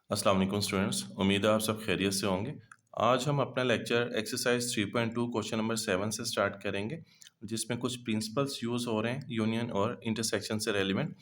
अस्सलाम वालेकुम स्टूडेंट्स, उम्मीद है आप सब खैरियत से होंगे। आज हम अपना लेक्चर एक्सरसाइज 3.2 क्वेश्चन नंबर 7 से स्टार्ट करेंगे, जिसमें कुछ प्रिंसिपल्स यूज़ हो रहे हैं यूनियन और इंटरसेक्शन से रेलिवेंट।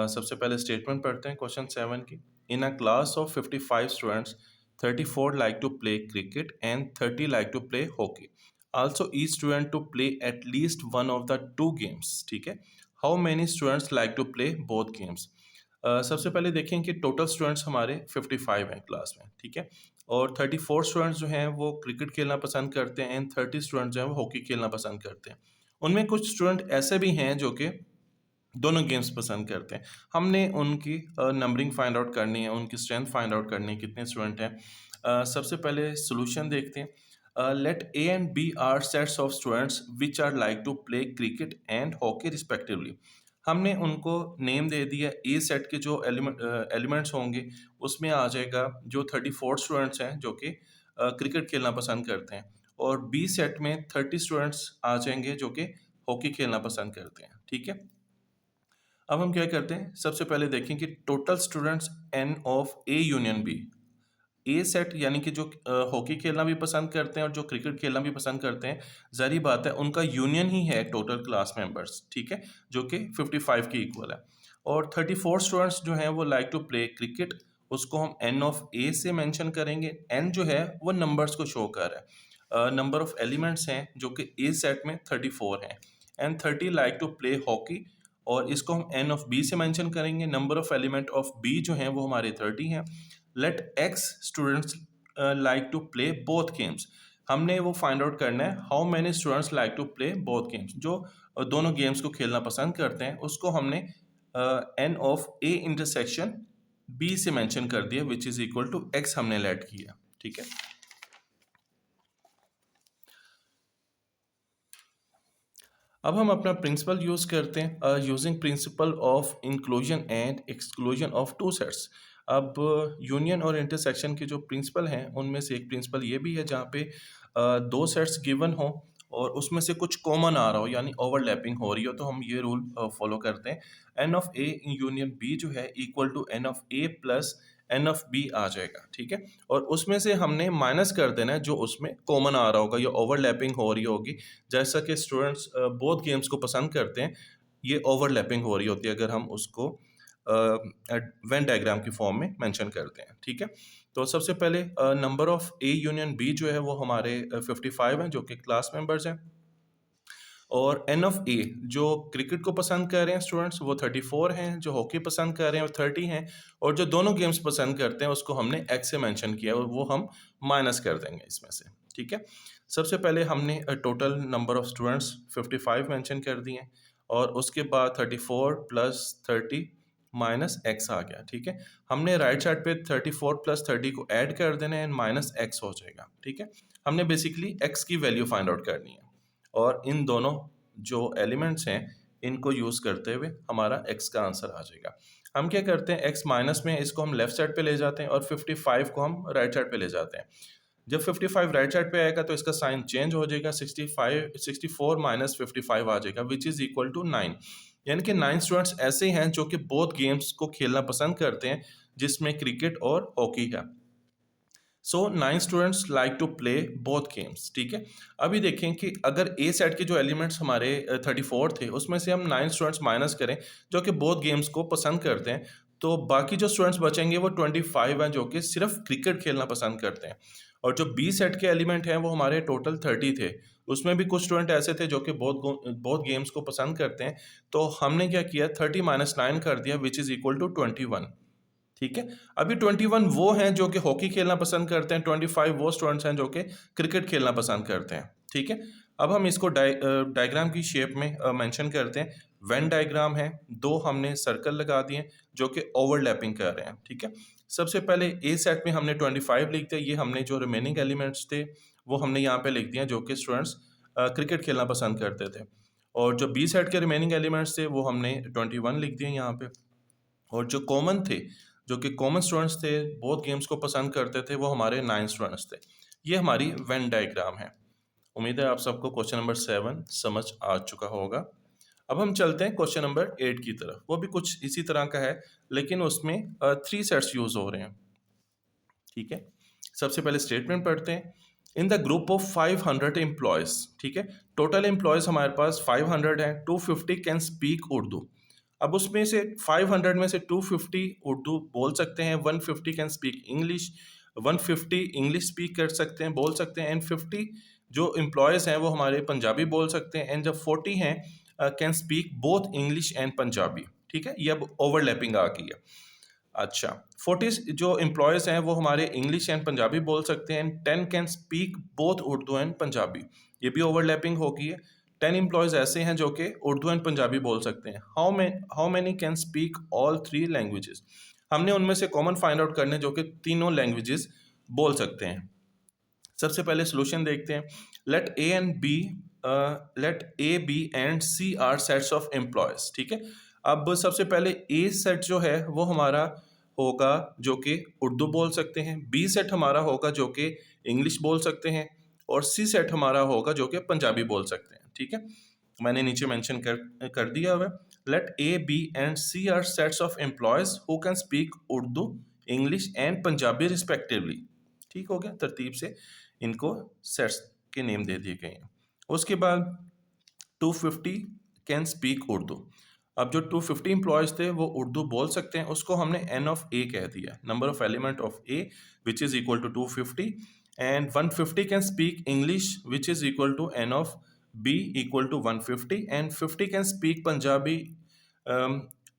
सबसे पहले स्टेटमेंट पढ़ते हैं क्वेश्चन 7 की। In a class of 55 students, 34 like to play cricket and 30 like to play hockey. Also each student to play at least one of the two games. ठीक है, how many students like to play both games. सबसे पहले देखें कि total students हमारे 55 हैं class में। ठीक है, और 34 स्टूडेंट्स जो हैं वो क्रिकेट खेलना पसंद करते हैं एंड 30 स्टूडेंट जो हैं वो हॉकी खेलना पसंद करते हैं। उनमें कुछ स्टूडेंट ऐसे भी हैं जो कि दोनों गेम्स पसंद करते हैं। हमने उनकी नंबरिंग फाइंड आउट करनी है, उनकी स्ट्रेंथ फाइंड आउट करनी है, कितने स्टूडेंट हैं। सबसे पहले सोल्यूशन देखते हैं। Let A and B are sets of students which are like to play cricket and hockey respectively. हमने उनको नेम दे दिया। ए सेट के जो एलिमेंट्स होंगे उसमें आ जाएगा जो 34 स्टूडेंट्स हैं जो कि क्रिकेट खेलना पसंद करते हैं, और बी सेट में 30 स्टूडेंट्स आ जाएंगे जो कि हॉकी खेलना पसंद करते हैं। ठीक है, अब हम क्या करते हैं, सबसे पहले देखें कि total students n of A union B. A set यानी कि जो हॉकी खेलना भी पसंद करते हैं और जो क्रिकेट खेलना भी पसंद करते हैं, ज़ाहिर बात है उनका यूनियन ही है टोटल क्लास मेंबर्स। ठीक है, जो कि 55 के इक्वल है। और 34 स्टूडेंट्स जो हैं वो लाइक टू प्ले क्रिकेट, उसको हम एन ऑफ ए से मेंशन करेंगे। एन जो है वो नंबर्स को शो कर रहा है, नंबर ऑफ एलिमेंट्स हैं जो कि ए सेट में 34 हैं। And 30 like to play hockey, और इसको हम एन ऑफ बी से मेंशन करेंगे। Number of element of B जो हैं वो हमारे 30 हैं। Let x students like to play both games. हमने वो फाइंड आउट करना है how many students like to play both games. जो दोनों गेम्स को खेलना पसंद करते हैं उसको हमने n of A intersection B से मेंशन कर दिया, which is equal to x हमने लेट किया। ठीक है, अब हम अपना प्रिंसिपल यूज़ करते हैं, using principle of inclusion and exclusion of two sets. अब यूनियन और इंटरसेक्शन के जो प्रिंसिपल हैं उनमें से एक प्रिंसिपल ये भी है जहाँ पे दो सेट्स गिवन हो और उसमें से कुछ कॉमन आ रहा हो, यानी ओवरलैपिंग हो रही हो, तो हम ये रूल फॉलो करते हैं। N of A union B जो है equal to N of A plus N of B आ जाएगा। ठीक है, और उसमें से हमने माइनस कर देना है जो उसमें कॉमन आ रहा होगा या ओवरलैपिंग हो रही होगी। जैसा कि स्टूडेंट्स बोथ गेम्स को पसंद करते हैं, ये ओवरलैपिंग हो रही होती है अगर हम उसको वेन डायग्राम की फॉर्म में मेंशन करते हैं। ठीक है, तो सबसे पहले number of A union B जो है वो हमारे 55 हैं जो कि क्लास मेंबर्स हैं, और एन ऑफ ए जो क्रिकेट को पसंद कर रहे हैं स्टूडेंट्स वो 34 हैं, जो हॉकी पसंद कर रहे हैं वो 30 हैं, और जो दोनों गेम्स पसंद करते हैं उसको हमने एक्स से मेंशन किया और वो हम माइनस कर देंगे इसमें से। ठीक है, सबसे पहले हमने total number of students 55 mention कर दिए हैं, और उसके बाद 34 प्लस 30 माइनस एक्स आ गया। ठीक है, हमने राइट साइड पे 34 प्लस 30 को ऐड कर देना है एंड माइनस एक्स हो जाएगा। ठीक है, हमने बेसिकली एक्स की वैल्यू फाइंड आउट करनी है, और इन दोनों जो एलिमेंट्स हैं इनको यूज़ करते हुए हमारा x का आंसर आ जाएगा। हम क्या करते हैं, x माइनस में इसको हम लेफ्ट साइड पे ले जाते हैं और 55 को हम राइट साइड पे ले जाते हैं। जब 55 राइट साइड पे आएगा तो इसका साइन चेंज हो जाएगा, 64 माइनस 55 आ जाएगा, विच इज़ इक्वल टू 9। यानी कि 9 स्टूडेंट्स ऐसे हैं जो कि बोथ गेम्स को खेलना पसंद करते हैं, जिसमें क्रिकेट और हॉकी है। So 9 students like to play both games. ठीक है, अभी देखें कि अगर ए सेट के जो एलिमेंट्स हमारे 34 थे उसमें से हम 9 स्टूडेंट्स माइनस करें जो कि बोथ गेम्स को पसंद करते हैं, तो बाकी जो स्टूडेंट्स बचेंगे वो 25 हैं जो कि सिर्फ क्रिकेट खेलना पसंद करते हैं। और जो बी सेट के एलिमेंट हैं वो हमारे टोटल 30 थे, उसमें भी कुछ स्टूडेंट ऐसे थे जो कि बोथ गेम्स को पसंद करते हैं। तो हमने क्या किया, 30 माइनस 9 कर दिया, विच इज़ इक्वल टू 21। ठीक है, अभी 21 वो हैं जो कि हॉकी खेलना पसंद करते हैं, 25 वो स्टूडेंट्स हैं जो कि क्रिकेट खेलना पसंद करते हैं। ठीक है, अब हम इसको डायग्राम की शेप में मेंशन करते हैं। वेन डायग्राम है, दो हमने सर्कल लगा दिए जो कि ओवरलैपिंग कर रहे हैं। ठीक है, सबसे पहले ए सेट में हमने 25 लिख दिया, ये हमने जो रिमेनिंग एलिमेंट्स थे वो हमने यहाँ पे लिख दिया जो कि स्टूडेंट्स क्रिकेट खेलना पसंद करते थे, और जो बी सेट के रिमेनिंग एलिमेंट्स थे वो हमने 21 लिख दिए यहाँ पे, और जो कॉमन थे, जो कि कॉमन स्टूडेंट्स थे बोथ गेम्स को पसंद करते थे, वो हमारे 9 स्टूडेंट्स थे। ये हमारी वेन डायग्राम है। उम्मीद है आप सबको क्वेश्चन नंबर 7 समझ आ चुका होगा। अब हम चलते हैं क्वेश्चन नंबर 8 की तरफ। वो भी कुछ इसी तरह का है, लेकिन उसमें 3 सेट्स यूज़ हो रहे हैं। ठीक है। सबसे पहले स्टेटमेंट पढ़ते हैं। In the group of 500 employees, ठीक है, टोटल एम्प्लॉयज हमारे पास 500 है, 250 कैन स्पीक उर्दू। अब उसमें से 500 में से 250 उर्दू बोल सकते हैं, 150 can speak English, 150 English speak कर सकते हैं, बोल सकते हैं, एंड 50 जो एम्प्लॉयज़ हैं वो हमारे पंजाबी बोल सकते हैं, एंड जब 40 हैं can speak both English and Punjabi. ठीक है, ये अब ओवरलैपिंग आ गई है। अच्छा, 40 जो एम्प्लॉयज़ हैं वो हमारे इंग्लिश एंड पंजाबी बोल सकते हैं, 10 can speak both Urdu and Punjabi, ये भी ओवरलैपिंग हो गई है। 10 एम्प्लॉयज़ ऐसे हैं जो कि उर्दू एंड पंजाबी बोल सकते हैं। How many can speak all 3 languages, हमने उनमें से कॉमन फाइंड आउट करने जो कि तीनों लैंग्वेजेस बोल सकते हैं। सबसे पहले सोल्यूशन देखते हैं। Let A B and C are sets of employees. ठीक है, अब सबसे पहले ए सेट जो है वो हमारा होगा जो कि उर्दू बोल सकते हैं, बी सेट हमारा होगा जो कि इंग्लिश बोल सकते हैं, और सी सेट हमारा होगा जो कि पंजाबी बोल सकते हैं। ठीक है, मैंने नीचे मेंशन कर दिया हुआ। Let A B and C are sets of employees who can speak Urdu, English and Punjabi respectively. ठीक हो गया, तरतीब से इनको सेट्स के नेम दे दिए गए हैं। उसके बाद 250 कैन स्पीक उर्दू। अब जो 250 एम्प्लॉयज थे वो उर्दू बोल सकते हैं, उसको हमने n ऑफ ए कह दिया, number of element of A which is equal to 250, and 150 can speak English which is equal to n of B equal to 150, and 50 can speak Punjabi,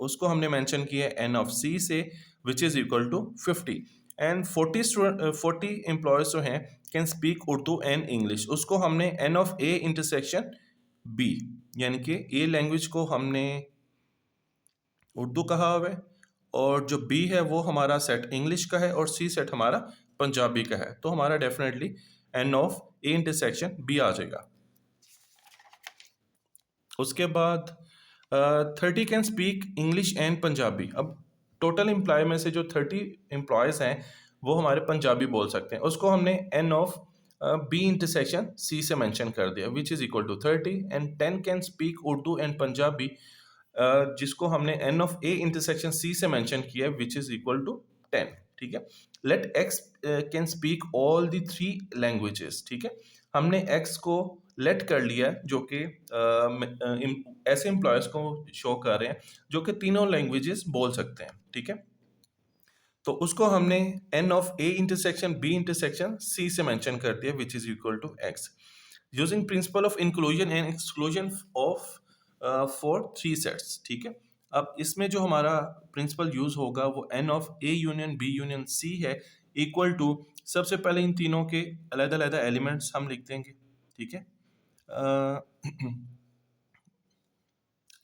उसको हमने मेंशन किया n ऑफ सी से which is equal to 50, and 40 employees जो हैं can speak Urdu and English, उसको हमने n of A intersection B, यानी कि ए लैंग्वेज को हमने उर्दू कहा हुआ है, और जो बी है वो हमारा सेट इंग्लिश का है, और सी सेट हमारा पंजाबी का है, तो हमारा definitely N of A intersection B आ जाएगा। उसके बाद 30 can speak English and Punjabi. अब टोटल एम्प्लॉय में से जो 30 एम्प्लॉयज़ हैं वो हमारे पंजाबी बोल सकते हैं, उसको हमने n of B intersection C से मेंशन कर दिया which is equal to 30, and 10 can speak Urdu and Punjabi, जिसको हमने n of A intersection C से मेंशन किया है विच इज़ इक्वल टू 10। ठीक है, let x can speak all the 3 languages. ठीक है, हमने एक्स को लेट कर लिया है जो कि ऐसे एम्प्लॉयज़ को शो कर रहे हैं जो कि तीनों लैंग्वेजेस बोल सकते हैं। ठीक है, तो उसको हमने n of A intersection B intersection C से मेंशन कर दिया which is equal to x, using principle of inclusion and exclusion of for 3 sets. ठीक है, अब इसमें जो हमारा प्रिंसिपल यूज होगा वो n of A union B union C है, इक्वल टू सबसे पहले इन तीनों के अलग-अलग एलिमेंट्स हम लिख देंगे। ठीक है,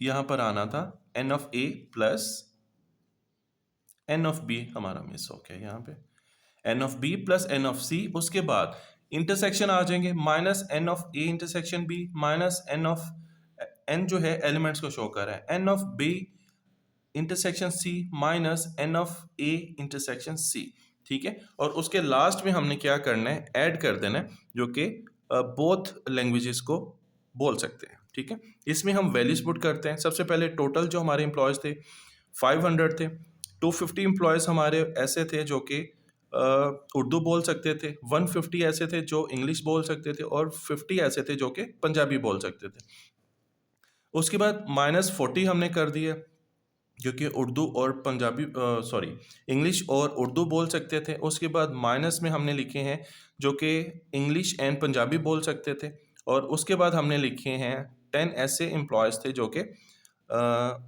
यहाँ पर आना था N of A plus N of B, हमारा मिस हो गया यहाँ पे, N of B plus N of C, उसके बाद इंटरसेक्शन आ जाएंगे minus N of A intersection B minus N of N जो है एलिमेंट्स को शो कर रहा है, N of B intersection C minus N of A intersection C. ठीक है, और उसके लास्ट में हमने क्या करना है, ऐड कर देना है जो कि बोथ लैंग्वेजेस को बोल सकते हैं। ठीक है, इसमें हम वैल्यूज पुट करते हैं। सबसे पहले टोटल जो हमारे एम्प्लॉयज़ थे 500 थे, 250 एम्प्लॉयज़ हमारे ऐसे थे जो कि उर्दू बोल सकते थे, 150 ऐसे थे जो इंग्लिश बोल सकते थे, और 50 ऐसे थे जो कि पंजाबी बोल सकते थे। उसके बाद -40 हमने कर दिया जो कि उर्दू और पंजाबी इंग्लिश और उर्दू बोल सकते थे। उसके बाद माइनस में हमने लिखे हैं जो कि इंग्लिश एंड पंजाबी बोल सकते थे, और उसके बाद हमने लिखे हैं 10 ऐसे एम्प्लॉयज़ थे जो कि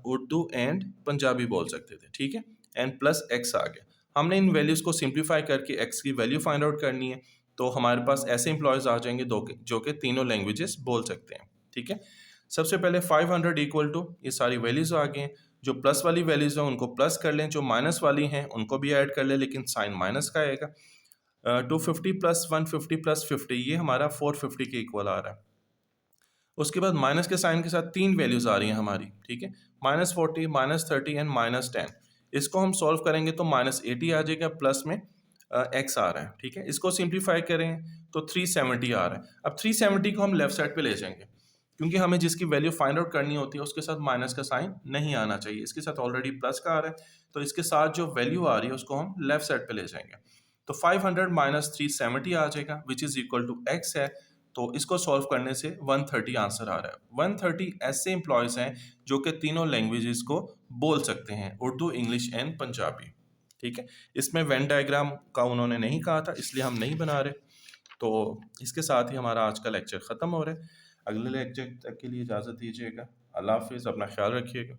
उर्दू एंड पंजाबी बोल सकते थे। ठीक है, एंड प्लस एक्स आ गया। हमने इन वैल्यूज़ को सिंप्लीफाई करके एक्स की वैल्यू फाइंड आउट करनी है, तो हमारे पास ऐसे एम्प्लॉयज़ आ जाएंगे जो कि तीनों लैंग्वेजेस बोल सकते हैं। ठीक है, सबसे पहले 500 इक्वल टू ये सारी वैल्यूज़ आ गई हैं, जो प्लस वाली वैल्यूज़ हैं उनको प्लस कर लें, जो माइनस वाली हैं उनको भी ऐड कर लें, लेकिन साइन माइनस का आएगा। 250 प्लस 150 प्लस 50 ये हमारा 450 के इक्वल आ रहा है। उसके बाद माइनस के साइन के साथ 3 वैल्यूज़ आ रही हैं हमारी। ठीक है, -40 -30 एंड -10। इसको हम सॉल्व करेंगे तो -80 आ जाएगा, प्लस में एक्स आ रहा है। ठीक है, इसको सिंप्लीफाई करें तो 370 आ रहा है। अब 370 को हम लेफ्ट साइड पे ले जाएंगे, क्योंकि हमें जिसकी वैल्यू फाइंड आउट करनी होती है उसके साथ माइनस का साइन नहीं आना चाहिए। इसके साथ ऑलरेडी प्लस का आ रहा है, तो इसके साथ जो वैल्यू आ रही है उसको हम लेफ्ट साइड पे ले जाएंगे। तो 500 माइनस 370 आ जाएगा which is equal to x है। तो इसको सॉल्व करने से 130 आंसर आ रहा है। 130 ऐसे एम्प्लॉयज़ हैं जो कि तीनों लैंग्वेजेस को बोल सकते हैं, उर्दू, इंग्लिश एंड पंजाबी। ठीक है, इसमें वेन डायग्राम का उन्होंने नहीं कहा था, इसलिए हम नहीं बना रहे। तो इसके साथ ही हमारा आज का लेक्चर ख़त्म हो रहा है। अगले लेक्चर तक के लिए इजाज़त दीजिएगा। अल्लाह हाफ़िज़, अपना ख्याल रखिएगा।